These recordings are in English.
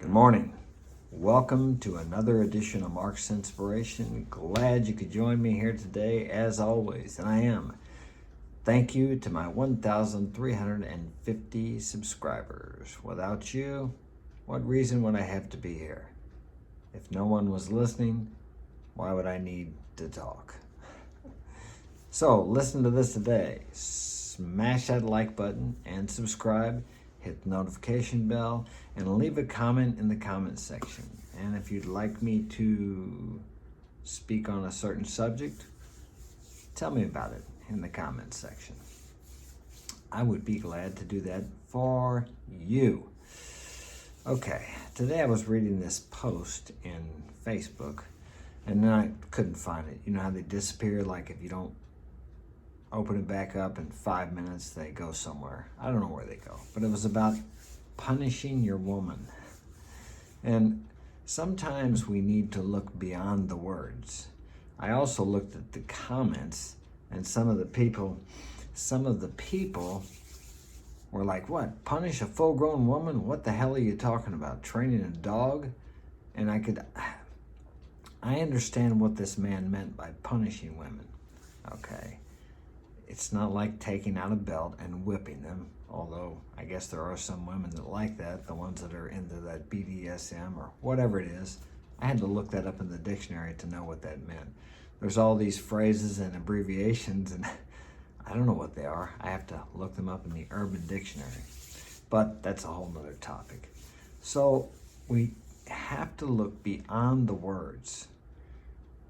Good morning. Welcome to another edition of Mark's Inspiration. Glad you could join me here today, as always, and I am. Thank you to my 1,350 subscribers. Without you, what reason would I have to be here? If no one was listening, why would I need to talk? So, listen to this today. Smash that like button and subscribe. Hit the notification bell and leave a comment in the comment section. And if you'd like me to speak on a certain subject, tell me about it in the comment section. I would be glad to do that for you. Okay, today I was reading this post in Facebook and then I couldn't find it. You know how they disappear, like if you don't open it back up in 5 minutes, they go somewhere. I don't know where they go, but it was about punishing your woman. And sometimes we need to look beyond the words. I also looked at the comments, and some of the people were like, what, punish a full-grown woman? What the hell are you talking about? Training a dog? And I understand what this man meant by punishing women, okay? It's not like taking out a belt and whipping them, although I guess there are some women that like that, the ones that are into that BDSM or whatever it is. I had to look that up in the dictionary to know what that meant. There's all these phrases and abbreviations, and I don't know what they are. I have to look them up in the Urban Dictionary. But that's a whole nother topic. So we have to look beyond the words,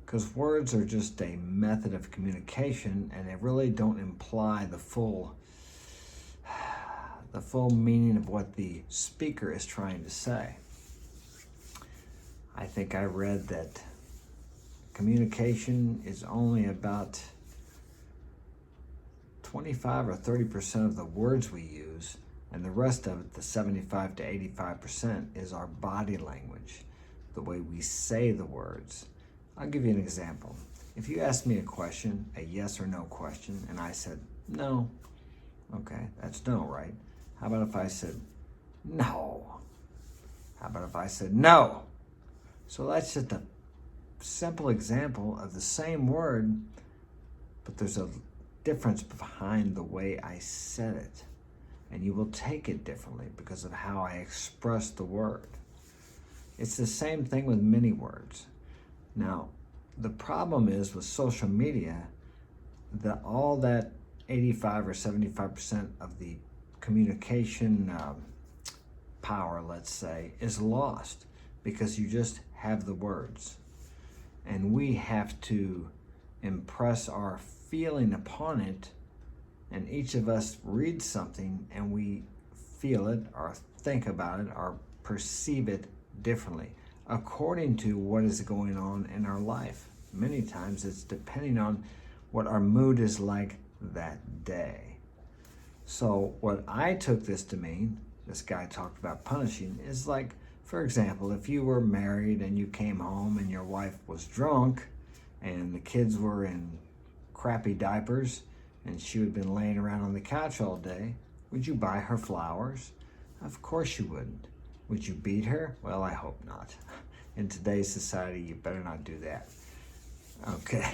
because words are just a method of communication and they really don't imply the full meaning of what the speaker is trying to say. I think I read that communication is only about 25 or 30% of the words we use, and the rest of it, the 75 to 85%, is our body language, the way we say the words. I'll give you an example. If you asked me a question, a yes or no question, and I said, no, okay, that's no, right? How about if I said, no? How about if I said, no? So that's just a simple example of the same word, but there's a difference behind the way I said it. And you will take it differently because of how I express the word. It's the same thing with many words. Now, the problem is with social media that all that 85 or 75% of the communication power, let's say, is lost because you just have the words. And we have to impress our feeling upon it, and each of us reads something and we feel it or think about it or perceive it differently according to what is going on in our life. Many times it's depending on what our mood is like that day. So what I took this to mean, this guy talked about punishing, is like, for example, if you were married and you came home and your wife was drunk and the kids were in crappy diapers and she had been laying around on the couch all day, would you buy her flowers? Of course you wouldn't. Would you beat her? Well, I hope not. In today's society, you better not do that. Okay.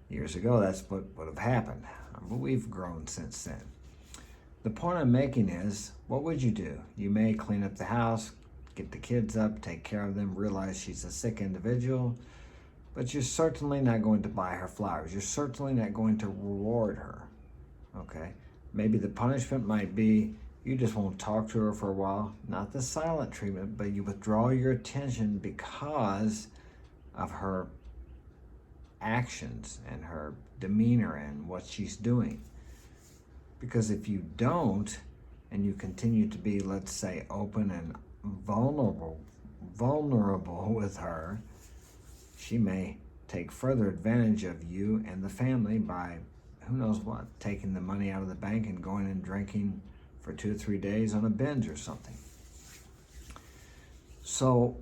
Years ago, that's what would have happened. But we've grown since then. The point I'm making is, what would you do? You may clean up the house, get the kids up, take care of them, realize she's a sick individual, but you're certainly not going to buy her flowers. You're certainly not going to reward her. Okay? Maybe the punishment might be you just won't talk to her for a while. Not the silent treatment, but you withdraw your attention because of her actions and her demeanor and what she's doing. Because if you don't, and you continue to be, let's say, open and vulnerable with her, she may take further advantage of you and the family by, who knows what, taking the money out of the bank and going and drinking for 2 or 3 days on a binge or something. So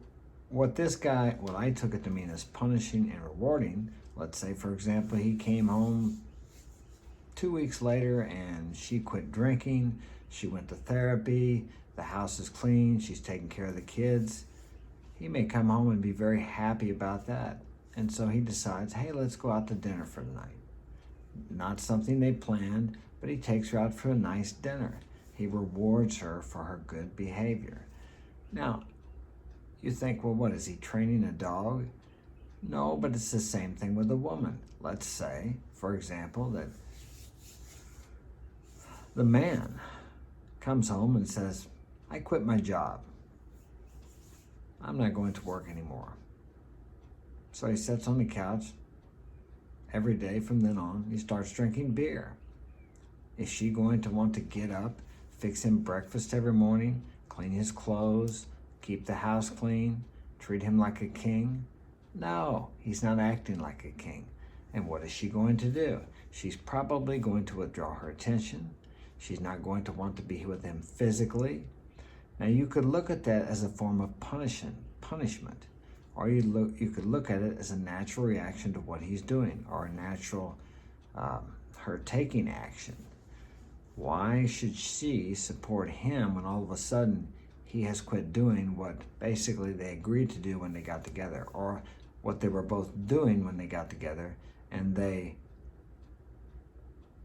what I took it to mean is punishing and rewarding. Let's say, for example, he came home 2 weeks later and she quit drinking. She went to therapy. the house is clean, she's taking care of the kids, he may come home and be very happy about that. And so he decides, hey, let's go out to dinner for the night. Not something they planned, but he takes her out for a nice dinner. He rewards her for her good behavior. Now, you think, well, what, is he training a dog? No, but it's the same thing with a woman. Let's say, for example, that the man comes home and says, I quit my job. I'm not going to work anymore. So he sits on the couch every day from then on. He starts drinking beer. Is she going to want to get up, fix him breakfast every morning, clean his clothes, keep the house clean, treat him like a king? No, he's not acting like a king. And what is she going to do? She's probably going to withdraw her attention. She's not going to want to be with him physically. Now, you could look at that as a form of punishment, or you could look at it as a natural reaction to what he's doing, or a natural her taking action. Why should she support him when all of a sudden he has quit doing what basically they agreed to do when they got together, or what they were both doing when they got together, and they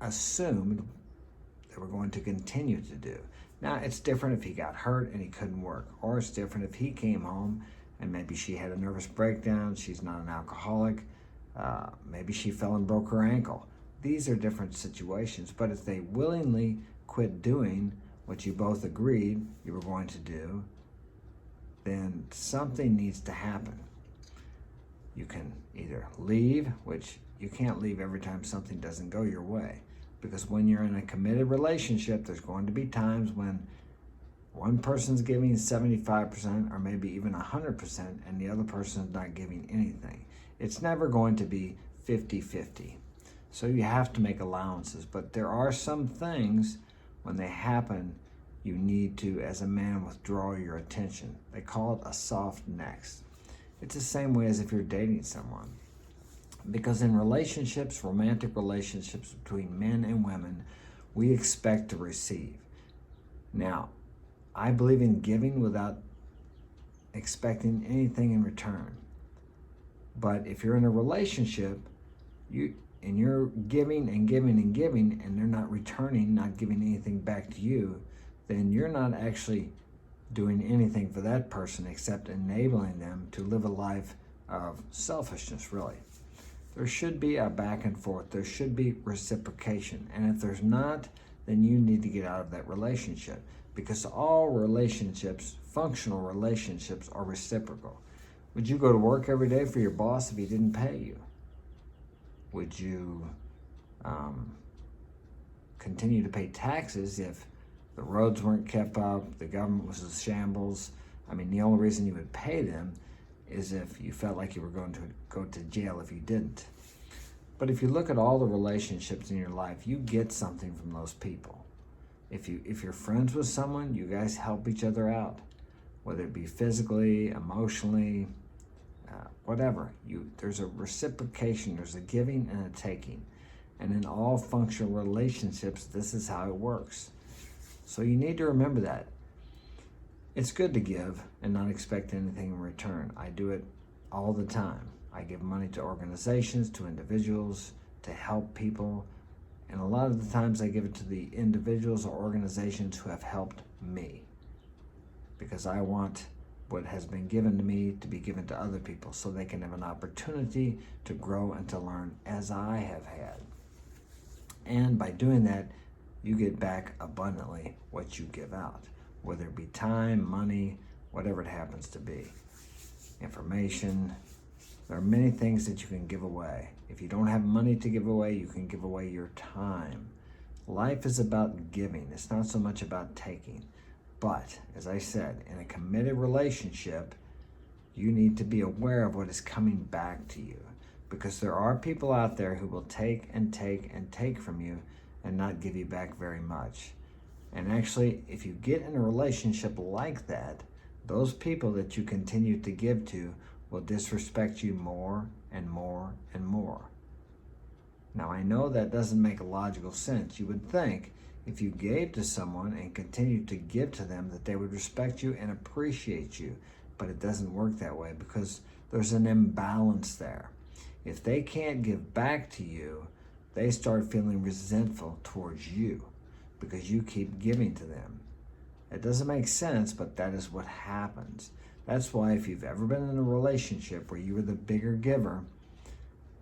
assumed they were going to continue to do? Now, it's different if he got hurt and he couldn't work, or it's different if he came home and maybe she had a nervous breakdown, she's not an alcoholic, maybe she fell and broke her ankle. These are different situations, but if they willingly quit doing what you both agreed you were going to do, then something needs to happen. You can either leave, which you can't leave every time something doesn't go your way, because when you're in a committed relationship, there's going to be times when one person's giving 75% or maybe even 100% and the other person's not giving anything. It's never going to be 50-50. So you have to make allowances, but there are some things when they happen, you need to, as a man, withdraw your attention. They call it a soft next. It's the same way as if you're dating someone. Because in relationships, romantic relationships between men and women, we expect to receive. Now, I believe in giving without expecting anything in return. But if you're in a relationship, you're giving and giving and giving, and they're not returning, not giving anything back to you, then you're not actually doing anything for that person except enabling them to live a life of selfishness, really. There should be a back and forth. There should be reciprocation. And if there's not, then you need to get out of that relationship, because all relationships, functional relationships, are reciprocal. Would you go to work every day for your boss if he didn't pay you? Would you continue to pay taxes if the roads weren't kept up, the government was a shambles? I mean, the only reason you would pay them is if you felt like you were going to go to jail if you didn't. But if you look at all the relationships in your life, you get something from those people. If you're friends with someone, you guys help each other out, whether it be physically, emotionally, whatever. There's a reciprocation, there's a giving and a taking. And in all functional relationships, this is how it works. So you need to remember that. It's good to give and not expect anything in return. I do it all the time. I give money to organizations, to individuals, to help people. And a lot of the times I give it to the individuals or organizations who have helped me, because I want what has been given to me to be given to other people so they can have an opportunity to grow and to learn as I have had. And by doing that, you get back abundantly what you give out, whether it be time, money, whatever it happens to be. Information. There are many things that you can give away. If you don't have money to give away, you can give away your time. Life is about giving. It's not so much about taking. But, as I said, in a committed relationship, you need to be aware of what is coming back to you, because there are people out there who will take and take and take from you and not give you back very much. And actually, if you get in a relationship like that, those people that you continue to give to will disrespect you more and more and more. Now, I know that doesn't make a logical sense. You would think if you gave to someone and continued to give to them, that they would respect you and appreciate you. But it doesn't work that way because there's an imbalance there. If they can't give back to you, they start feeling resentful towards you because you keep giving to them. It doesn't make sense, but that is what happens. That's why if you've ever been in a relationship where you were the bigger giver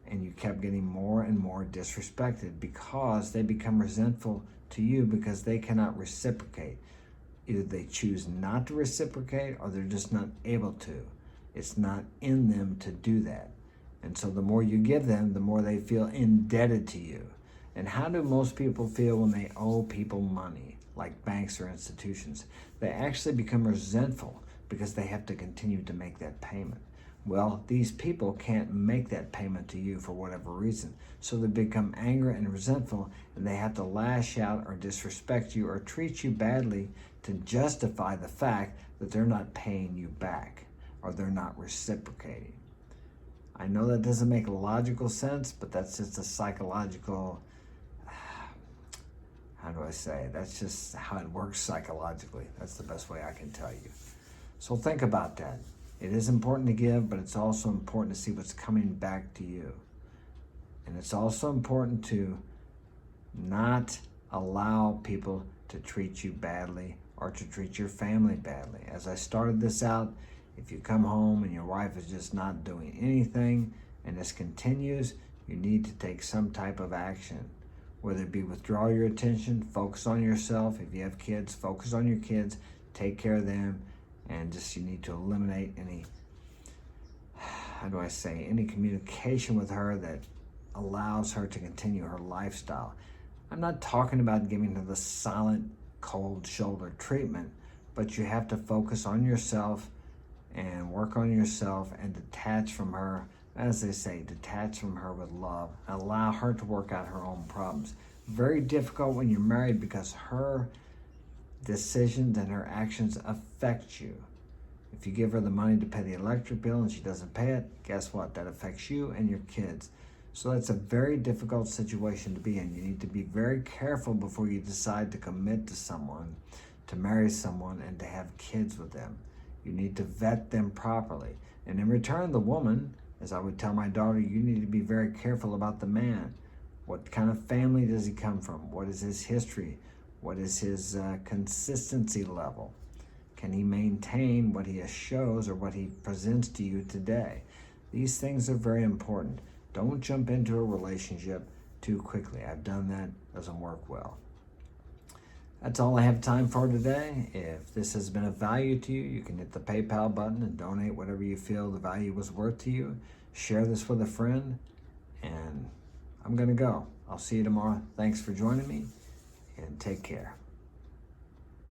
and you kept getting more and more disrespected, because they become resentful to you because they cannot reciprocate. Either they choose not to reciprocate or they're just not able to. It's not in them to do that. And so the more you give them, the more they feel indebted to you. And how do most people feel when they owe people money, like banks or institutions? They actually become resentful because they have to continue to make that payment. Well, these people can't make that payment to you for whatever reason. So they become angry and resentful, and they have to lash out or disrespect you or treat you badly to justify the fact that they're not paying you back or they're not reciprocating. I know that doesn't make logical sense, but that's just a psychological, how do I say? That's just how it works psychologically. That's the best way I can tell you. So think about that. It is important to give, but it's also important to see what's coming back to you. And it's also important to not allow people to treat you badly or to treat your family badly. As I started this out, if you come home and your wife is just not doing anything and this continues, you need to take some type of action. Whether it be withdraw your attention, focus on yourself. If you have kids, focus on your kids, take care of them, and just you need to eliminate any, how do I say, any communication with her that allows her to continue her lifestyle. I'm not talking about giving her the silent, cold shoulder treatment, but you have to focus on yourself and work on yourself and detach from her, as they say, detach from her with love. Allow her to work out her own problems. Very difficult when you're married because her decisions and her actions affect you. If you give her the money to pay the electric bill and she doesn't pay it, guess what? That affects you and your kids. So that's a very difficult situation to be in. You need to be very careful before you decide to commit to someone, to marry someone, and to have kids with them. You need to vet them properly. And in return, the woman, as I would tell my daughter, you need to be very careful about the man. What kind of family does he come from? What is his history? What is his consistency level? Can he maintain what he shows or what he presents to you today? These things are very important. Don't jump into a relationship too quickly. I've done that. Doesn't work well. That's all I have time for today. If this has been of value to you, you can hit the PayPal button and donate whatever you feel the value was worth to you. Share this with a friend, and I'm going to go. I'll see you tomorrow. Thanks for joining me, and take care.